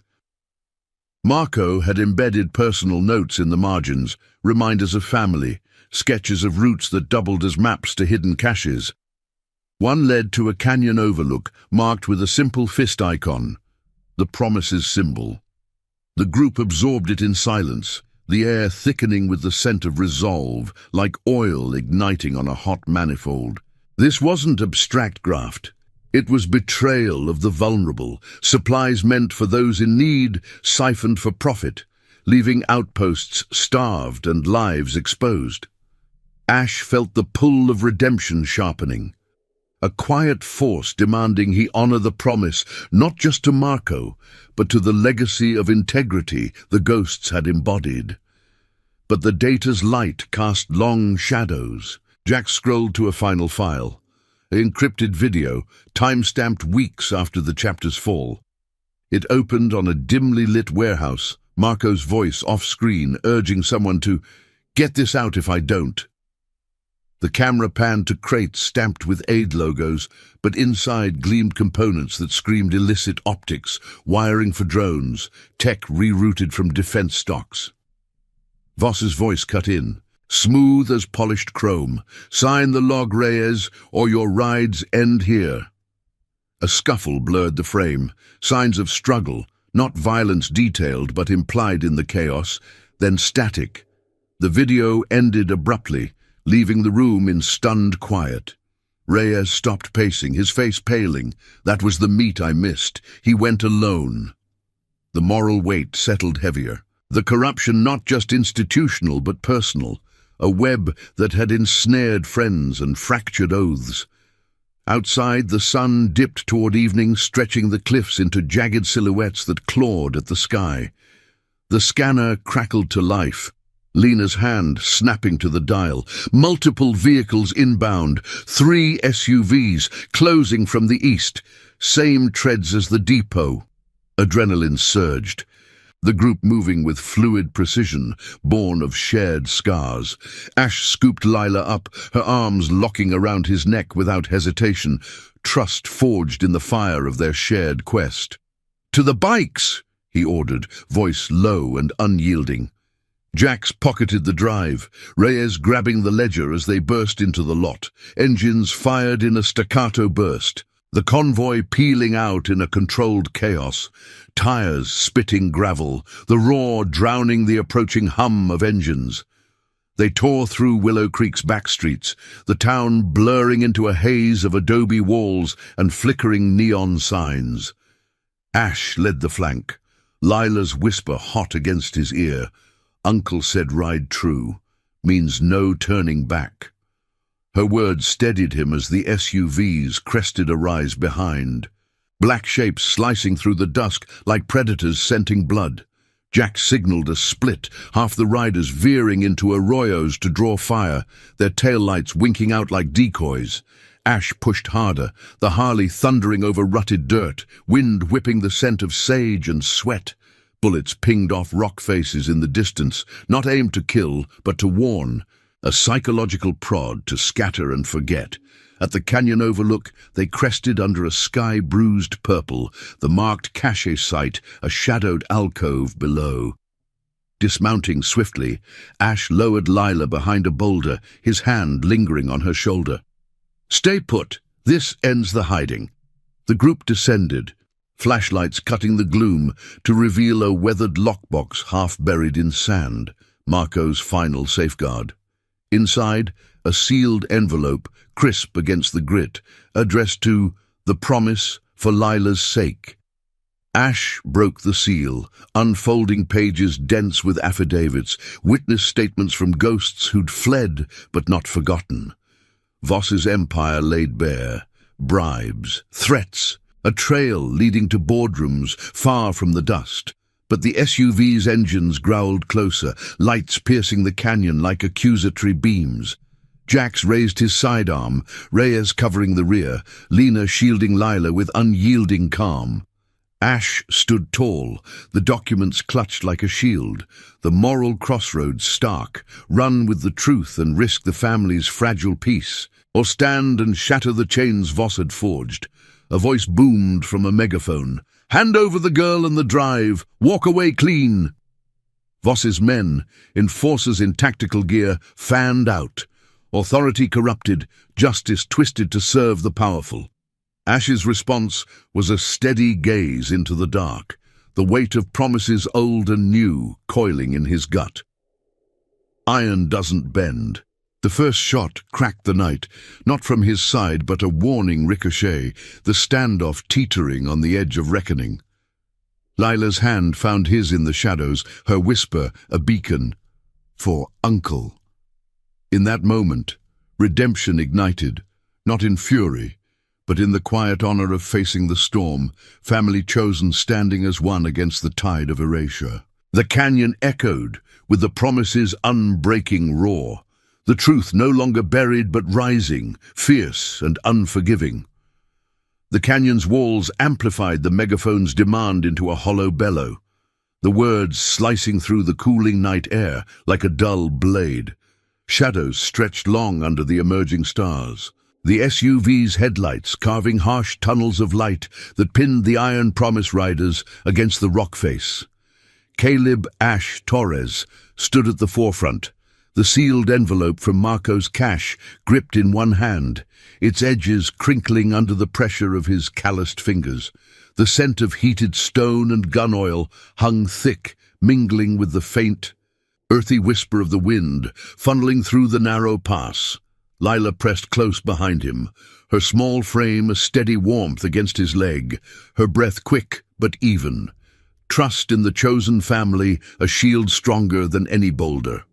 Marco had embedded personal notes in the margins, reminders of family, sketches of routes that doubled as maps to hidden caches. One led to a canyon overlook, marked with a simple fist icon, the promises symbol. The group absorbed it in silence, the air thickening with the scent of resolve, like oil igniting on a hot manifold. This wasn't abstract graft. It was betrayal of the vulnerable, supplies meant for those in need, siphoned for profit, leaving outposts starved and lives exposed. Ash felt the pull of redemption sharpening. A quiet force demanding he honor the promise, not just to Marco, but to the legacy of integrity the ghosts had embodied. But the data's light cast long shadows. Jack scrolled to a final file, an encrypted video, time-stamped weeks after the chapter's fall. It opened on a dimly lit warehouse, Marco's voice off-screen urging someone to, "Get this out if I don't." The camera panned to crates stamped with aid logos, but inside gleamed components that screamed illicit optics, wiring for drones, tech rerouted from defense stocks. Voss's voice cut in, smooth as polished chrome. "Sign the log, Reyes, or your rides end here." A scuffle blurred the frame, signs of struggle, not violence detailed but implied in the chaos, then static. The video ended abruptly, leaving the room in stunned quiet. Reyes stopped pacing, his face paling. "That was the meat I missed. He went alone." The moral weight settled heavier. The corruption not just institutional but personal, a web that had ensnared friends and fractured oaths. Outside, the sun dipped toward evening, stretching the cliffs into jagged silhouettes that clawed at the sky. The scanner crackled to life, Lena's hand snapping to the dial. Multiple vehicles inbound, 3 SUVs closing from the east, same treads as the depot. Adrenaline surged, the group moving with fluid precision, born of shared scars. Ash scooped Lila up, her arms locking around his neck without hesitation, trust forged in the fire of their shared quest. "To the bikes!" he ordered, voice low and unyielding. Jax pocketed the drive, Reyes grabbing the ledger as they burst into the lot. Engines fired in a staccato burst. The convoy peeling out in a controlled chaos, tires spitting gravel, the roar drowning the approaching hum of engines. They tore through Willow Creek's back streets, the town blurring into a haze of adobe walls and flickering neon signs. Ash led the flank, Lila's whisper hot against his ear. "Uncle said ride true, means no turning back." Her words steadied him as the SUVs crested a rise behind. Black shapes slicing through the dusk like predators scenting blood. Jack signaled a split, half the riders veering into arroyos to draw fire, their taillights winking out like decoys. Ash pushed harder, the Harley thundering over rutted dirt, wind whipping the scent of sage and sweat. Bullets pinged off rock faces in the distance, not aimed to kill, but to warn. A psychological prod to scatter and forget. At the canyon overlook, they crested under a sky-bruised purple, the marked cache site, a shadowed alcove below. Dismounting swiftly, Ash lowered Lila behind a boulder, his hand lingering on her shoulder. "Stay put. This ends the hiding." The group descended, flashlights cutting the gloom to reveal a weathered lockbox half buried in sand, Marco's final safeguard. Inside, a sealed envelope, crisp against the grit, addressed to "The Promise for Lila's Sake." Ash broke the seal, unfolding pages dense with affidavits, witness statements from ghosts who'd fled but not forgotten. Voss's empire laid bare, bribes, threats, a trail leading to boardrooms far from the dust. But the SUV's engines growled closer, lights piercing the canyon like accusatory beams. Jax raised his sidearm, Reyes covering the rear, Lena shielding Lila with unyielding calm. Ash stood tall, the documents clutched like a shield, the moral crossroads stark, run with the truth and risk the family's fragile peace, or stand and shatter the chains Voss had forged. A voice boomed from a megaphone. "Hand over the girl and the drive. Walk away clean." Voss's men, enforcers in tactical gear, fanned out. Authority corrupted, justice twisted to serve the powerful. Ash's response was a steady gaze into the dark, the weight of promises old and new coiling in his gut. Iron doesn't bend. The first shot cracked the night, not from his side but a warning ricochet, the standoff teetering on the edge of reckoning. Lila's hand found his in the shadows, her whisper a beacon. For Uncle. In that moment, redemption ignited, not in fury, but in the quiet honor of facing the storm, family chosen standing as one against the tide of erasure. The canyon echoed with the promise's unbreaking roar. The truth no longer buried but rising, fierce and unforgiving. The canyon's walls amplified the megaphone's demand into a hollow bellow, the words slicing through the cooling night air like a dull blade. Shadows stretched long under the emerging stars, the SUV's headlights carving harsh tunnels of light that pinned the Iron Promise riders against the rock face. Caleb Ash Torres stood at the forefront, the sealed envelope from Marco's cash gripped in one hand, its edges crinkling under the pressure of his calloused fingers. The scent of heated stone and gun oil hung thick, mingling with the faint, earthy whisper of the wind, funneling through the narrow pass. Lila pressed close behind him, her small frame a steady warmth against his leg, her breath quick but even. Trust in the chosen family, a shield stronger than any boulder.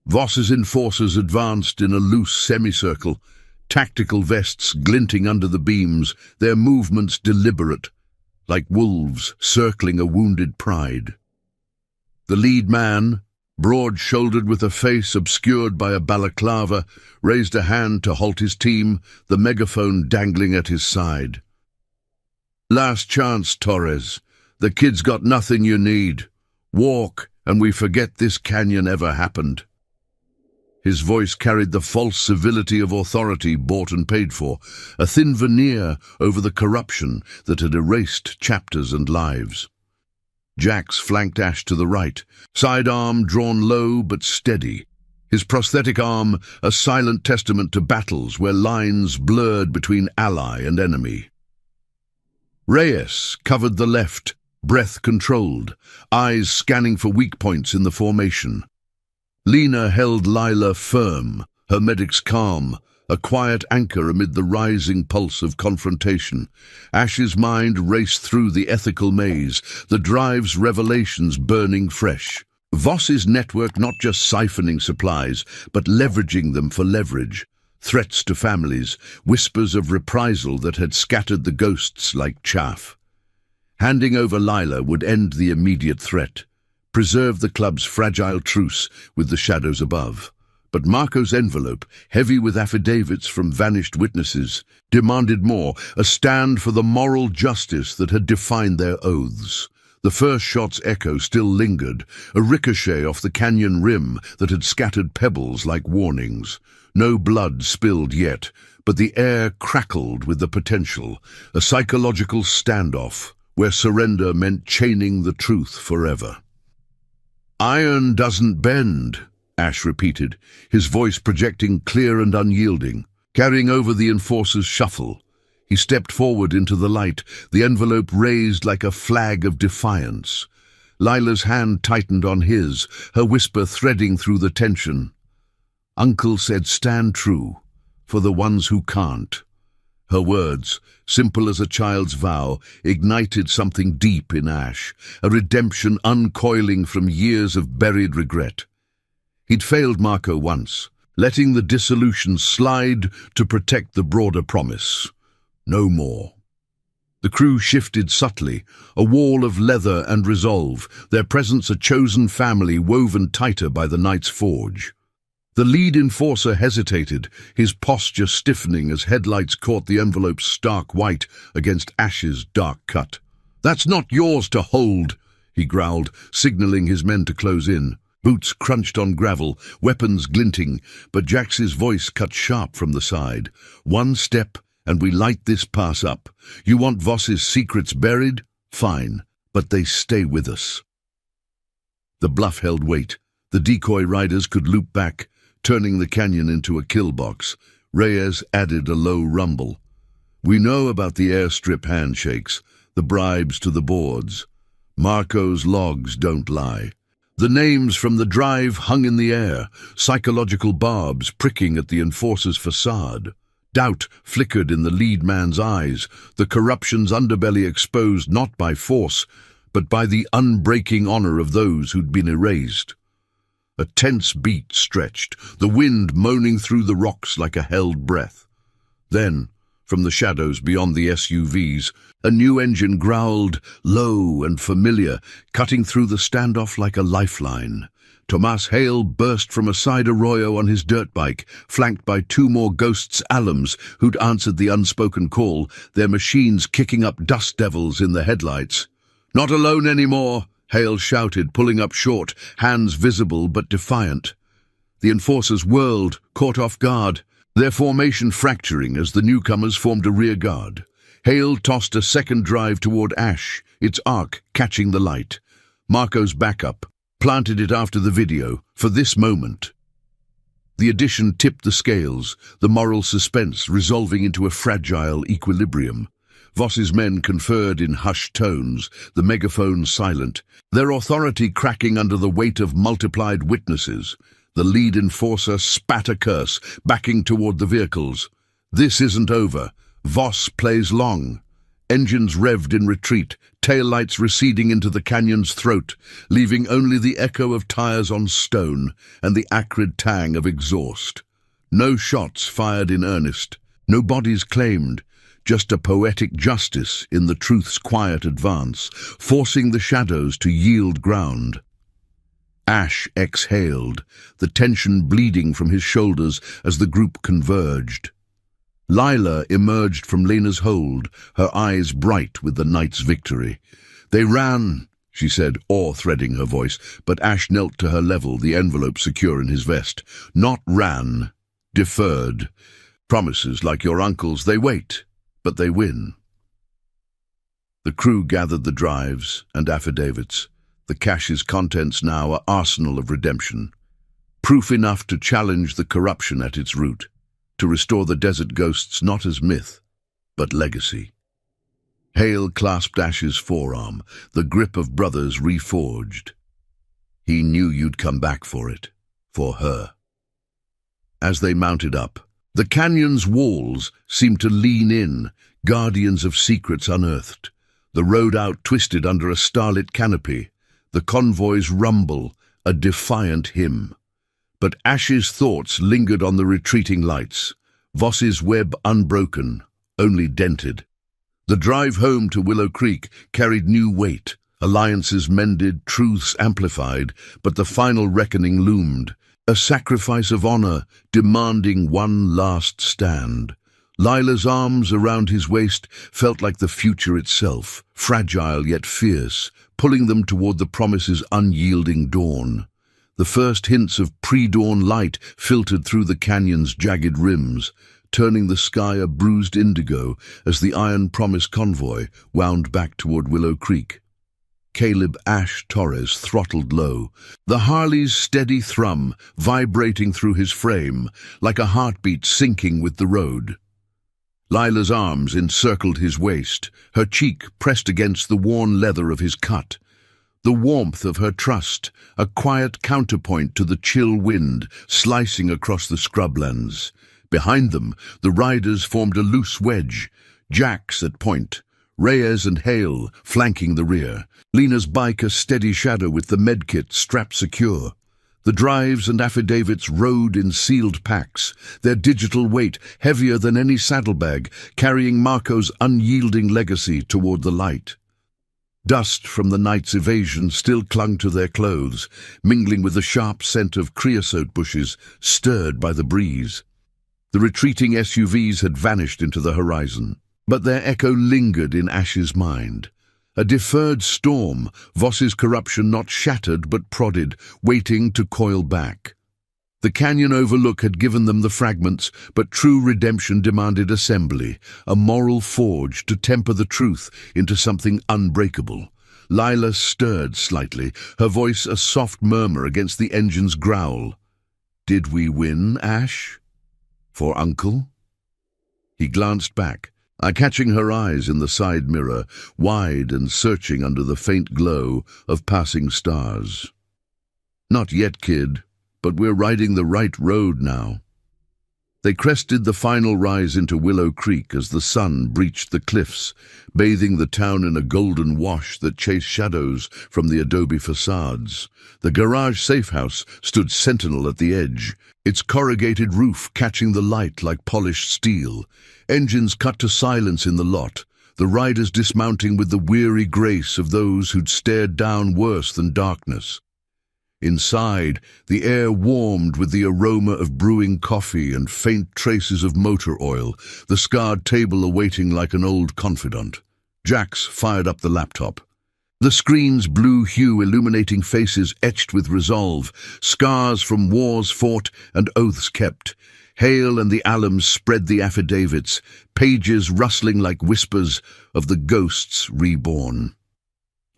Voss's enforcers advanced in a loose semicircle, tactical vests glinting under the beams, their movements deliberate, like wolves circling a wounded pride. The lead man, broad-shouldered with a face obscured by a balaclava, raised a hand to halt his team, the megaphone dangling at his side. "Last chance, Torres. The kid's got nothing you need. Walk, and we forget this canyon ever happened." His voice carried the false civility of authority bought and paid for, a thin veneer over the corruption that had erased chapters and lives. Jax flanked Ash to the right, sidearm drawn low but steady. his prosthetic arm a silent testament to battles where lines blurred between ally and enemy. Reyes covered the left, breath controlled, eyes scanning for weak points in the formation. Lena held Lila firm, her medics calm, a quiet anchor amid the rising pulse of confrontation. Ash's mind raced through the ethical maze, the drive's revelations burning fresh. Voss's network not just siphoning supplies, but leveraging them for leverage. Threats to families, whispers of reprisal that had scattered the ghosts like chaff. Handing over Lila would end the immediate threat, preserve the club's fragile truce with the shadows above. But Marco's envelope, heavy with affidavits from vanished witnesses, demanded more, a stand for the moral justice that had defined their oaths. The first shot's echo still lingered, a ricochet off the canyon rim that had scattered pebbles like warnings. No blood spilled yet, but the air crackled with the potential, a psychological standoff where surrender meant chaining the truth forever. "Iron doesn't bend," Ash repeated, his voice projecting clear and unyielding, carrying over the enforcer's shuffle. He stepped forward into the light, the envelope raised like a flag of defiance. Lila's hand tightened on his, her whisper threading through the tension. "Uncle said stand true, for the ones who can't." Her words, simple as a child's vow, ignited something deep in Ash, a redemption uncoiling from years of buried regret. He'd failed Marco once, letting the dissolution slide to protect the broader promise. No more. The crew shifted subtly, a wall of leather and resolve, their presence a chosen family woven tighter by the night's forge. The lead enforcer hesitated, his posture stiffening as headlights caught the envelope's stark white against Ash's dark cut. "That's not yours to hold," he growled, signaling his men to close in. Boots crunched on gravel, weapons glinting, but Jax's voice cut sharp from the side. "One step, and we light this pass up. You want Voss's secrets buried? Fine, but they stay with us." The bluff held weight. The decoy riders could loop back, turning the canyon into a kill box. Reyes added a low rumble. "We know about the airstrip handshakes, the bribes to the boards. Marco's logs don't lie." The names from the drive hung in the air, psychological barbs pricking at the enforcer's facade. Doubt flickered in the lead man's eyes, the corruption's underbelly exposed not by force, but by the unbreaking honor of those who'd been erased. A tense beat stretched, the wind moaning through the rocks like a held breath. Then, from the shadows beyond the SUVs, a new engine growled, low and familiar, cutting through the standoff like a lifeline. Tomas Hale burst from a side arroyo on his dirt bike, flanked by two more ghosts' alums who'd answered the unspoken call, their machines kicking up dust devils in the headlights. "Not alone anymore," Hale shouted, pulling up short, hands visible but defiant. The enforcers whirled, caught off guard, their formation fracturing as the newcomers formed a rear guard. Hale tossed a second drive toward Ash, its arc catching the light. Marco's backup planted it after the video, for this moment. The addition tipped the scales, the moral suspense resolving into a fragile equilibrium. Voss's men conferred in hushed tones, the megaphone silent, their authority cracking under the weight of multiplied witnesses. The lead enforcer spat a curse, backing toward the vehicles. "This isn't over. Voss plays long." Engines revved in retreat, taillights receding into the canyon's throat, leaving only the echo of tires on stone and the acrid tang of exhaust. No shots fired in earnest, no bodies claimed, just a poetic justice in the truth's quiet advance, forcing the shadows to yield ground. Ash exhaled, the tension bleeding from his shoulders as the group converged. Lila emerged from Lena's hold, her eyes bright with the night's victory. "They ran," she said, awe threading her voice, but Ash knelt to her level, the envelope secure in his vest. "Not ran, deferred. Promises like your uncle's, they wait, but they win." The crew gathered the drives and affidavits. The cache's contents now an arsenal of redemption. proof enough to challenge the corruption at its root, to restore the desert ghosts not as myth, but legacy. Hale clasped Ash's forearm, the grip of brothers reforged. He knew you'd come back for it, for her. As they mounted up, the canyon's walls seemed to lean in, guardians of secrets unearthed. The road out twisted under a starlit canopy, the convoy's rumble, a defiant hymn. But Ash's thoughts lingered on the retreating lights, Voss's web unbroken, only dented. The drive home to Willow Creek carried new weight, alliances mended, truths amplified, but the final reckoning loomed, a sacrifice of honor demanding one last stand. Lila's arms around his waist felt like the future itself, fragile yet fierce, pulling them toward the promise's unyielding dawn. The first hints of pre-dawn light filtered through the canyon's jagged rims, turning the sky a bruised indigo as the Iron Promise convoy wound back toward Willow Creek. Caleb Ash Torres throttled low, the Harley's steady thrum vibrating through his frame like a heartbeat syncing with the road. Lila's arms encircled his waist, her cheek pressed against the worn leather of his cut. The warmth of her trust, a quiet counterpoint to the chill wind slicing across the scrublands. Behind them, the riders formed a loose wedge, Jax at point, Reyes and Hale flanking the rear, Lena's bike a steady shadow with the medkit strapped secure. The drives and affidavits rode in sealed packs, their digital weight heavier than any saddlebag, carrying Marco's unyielding legacy toward the light. Dust from the night's evasion still clung to their clothes, mingling with the sharp scent of creosote bushes stirred by the breeze. The retreating SUVs had vanished into the horizon, but their echo lingered in Ash's mind. A deferred storm, Voss's corruption not shattered but prodded, waiting to coil back. The canyon overlook had given them the fragments, but true redemption demanded assembly, a moral forge to temper the truth into something unbreakable. Lila stirred slightly, her voice a soft murmur against the engine's growl. "Did we win, Ash? For Uncle?" He glanced back, catching her eyes in the side mirror, wide and searching under the faint glow of passing stars. "Not yet, kid, but we're riding the right road now." They crested the final rise into Willow Creek as the sun breached the cliffs, bathing the town in a golden wash that chased shadows from the adobe facades. The garage safehouse stood sentinel at the edge, its corrugated roof catching the light like polished steel. Engines cut to silence in the lot, the riders dismounting with the weary grace of those who'd stared down worse than darkness. Inside, the air warmed with the aroma of brewing coffee and faint traces of motor oil, the scarred table awaiting like an old confidant. Jax fired up the laptop. The screen's blue hue illuminating faces etched with resolve, scars from wars fought and oaths kept. Hale and the alums spread the affidavits, pages rustling like whispers of the ghosts reborn.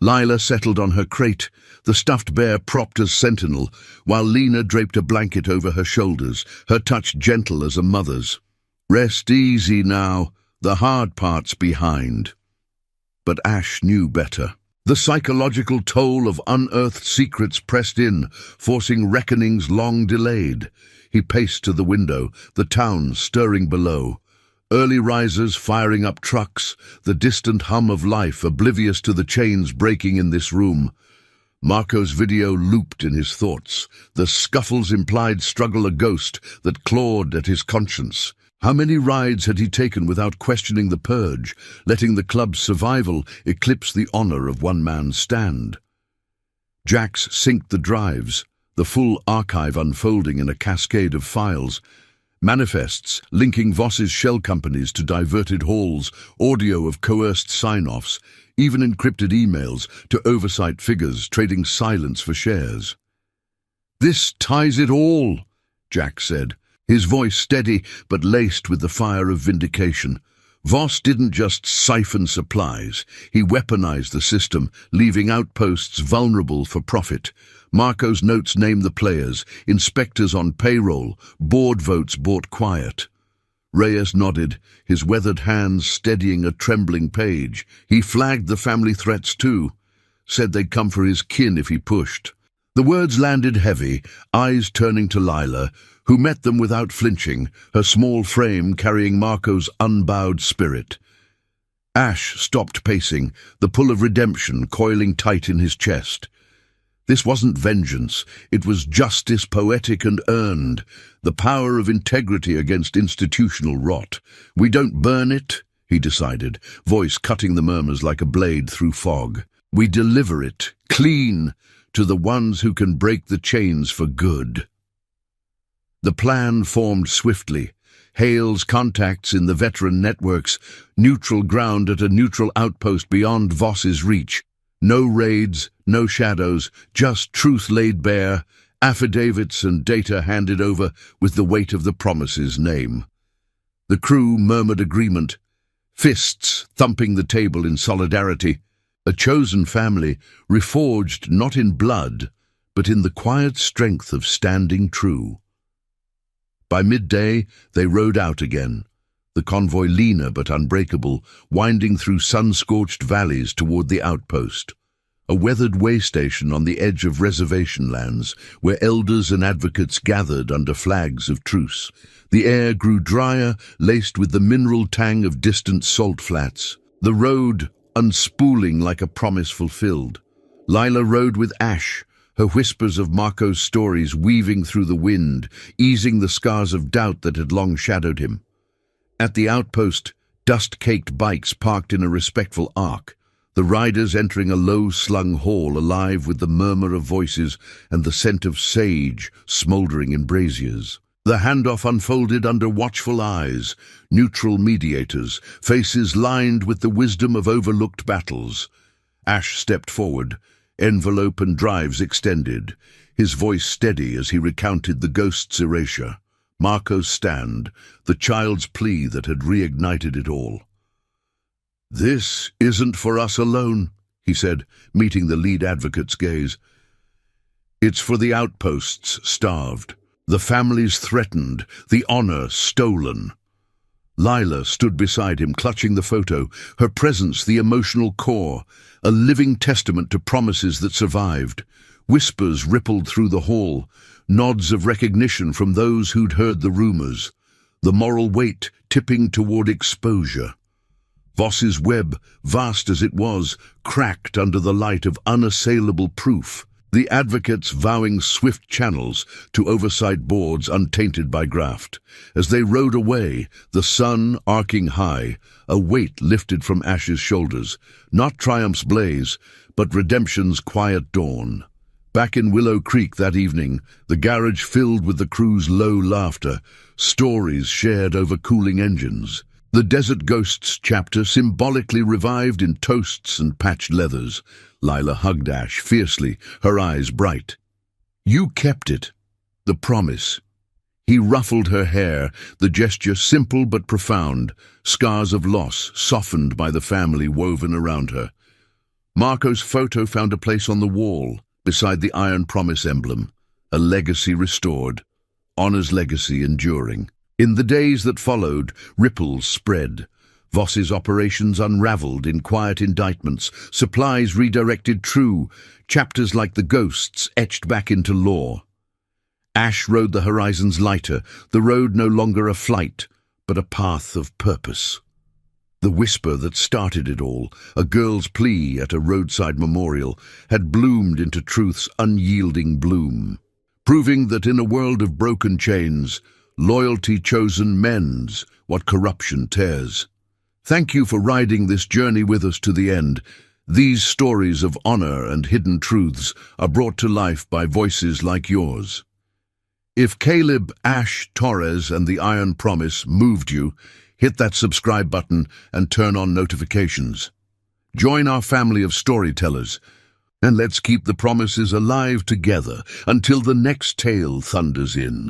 Lila settled on her crate, the stuffed bear propped as sentinel, while Lena draped a blanket over her shoulders, her touch gentle as a mother's. "Rest easy now, the hard part's behind." But Ash knew better. The psychological toll of unearthed secrets pressed in, forcing reckonings long delayed. He paced to the window, the town stirring below. Early risers firing up trucks, the distant hum of life oblivious to the chains breaking in this room. Marco's video looped in his thoughts, the scuffles implied struggle a ghost that clawed at his conscience. How many rides had he taken without questioning the purge, letting the club's survival eclipse the honor of one man's stand? Jax synced the drives, the full archive unfolding in a cascade of files. Manifests linking Voss's shell companies to diverted halls, audio of coerced sign-offs, even encrypted emails to oversight figures trading silence for shares. "This ties it all," Jack said, his voice steady but laced with the fire of vindication. Voss didn't just siphon supplies, he weaponized the system, leaving outposts vulnerable for profit. Marco's notes name the players, inspectors on payroll, board votes bought quiet. Reyes nodded, his weathered hands steadying a trembling page. He flagged the family threats too, said they'd come for his kin if he pushed. The words landed heavy, eyes turning to Lila, who met them without flinching, her small frame carrying Marco's unbowed spirit. Ash stopped pacing, the pull of redemption coiling tight in his chest. This wasn't vengeance, it was justice poetic and earned, the power of integrity against institutional rot. We don't burn it, he decided, voice cutting the murmurs like a blade through fog. We deliver it, clean, to the ones who can break the chains for good. The plan formed swiftly. Hale's contacts in the veteran networks, neutral ground at a neutral outpost beyond Voss's reach. No raids, no shadows, just truth laid bare, affidavits and data handed over with the weight of the promise's name. The crew murmured agreement, fists thumping the table in solidarity. A chosen family, reforged not in blood, but in the quiet strength of standing true. By midday, they rode out again, the convoy leaner but unbreakable, winding through sun-scorched valleys toward the outpost, a weathered way station on the edge of reservation lands, where elders and advocates gathered under flags of truce. The air grew drier, laced with the mineral tang of distant salt flats. The road unspooling like a promise fulfilled. Lila rode with Ash, her whispers of Marco's stories weaving through the wind, easing the scars of doubt that had long shadowed him. At the outpost, dust-caked bikes parked in a respectful arc, the riders entering a low-slung hall alive with the murmur of voices and the scent of sage smouldering in braziers. The handoff unfolded under watchful eyes, neutral mediators, faces lined with the wisdom of overlooked battles. Ash stepped forward, envelope and drives extended, his voice steady as he recounted the ghost's erasure, Marco's stand, the child's plea that had reignited it all. "This isn't for us alone," he said, meeting the lead advocate's gaze. "It's for the outposts starved, the families threatened, the honor stolen." Lila stood beside him, clutching the photo, her presence the emotional core, a living testament to promises that survived. Whispers rippled through the hall, nods of recognition from those who'd heard the rumors, the moral weight tipping toward exposure. Voss's web, vast as it was, cracked under the light of unassailable proof, the advocates vowing swift channels to oversight boards untainted by graft. As they rode away, the sun arcing high, a weight lifted from Ash's shoulders, not triumph's blaze, but redemption's quiet dawn. Back in Willow Creek that evening, the garage filled with the crew's low laughter, stories shared over cooling engines. The Desert Ghosts chapter symbolically revived in toasts and patched leathers. Lila hugged Ash fiercely, her eyes bright. "You kept it. The promise." He ruffled her hair, the gesture simple but profound, scars of loss softened by the family woven around her. Marco's photo found a place on the wall, beside the Iron Promise emblem, a legacy restored, honor's legacy enduring. In the days that followed, ripples spread. Voss's operations unraveled in quiet indictments, supplies redirected true, chapters like the ghosts etched back into lore. Ash rode the horizons lighter, the road no longer a flight, but a path of purpose. The whisper that started it all, a girl's plea at a roadside memorial, had bloomed into truth's unyielding bloom, proving that in a world of broken chains, loyalty chosen mends what corruption tears. Thank you for riding this journey with us to the end. These stories of honor and hidden truths are brought to life by voices like yours. If Caleb, Ash, Torres, and the Iron Promise moved you, hit that subscribe button and turn on notifications. Join our family of storytellers, and let's keep the promises alive together until the next tale thunders in.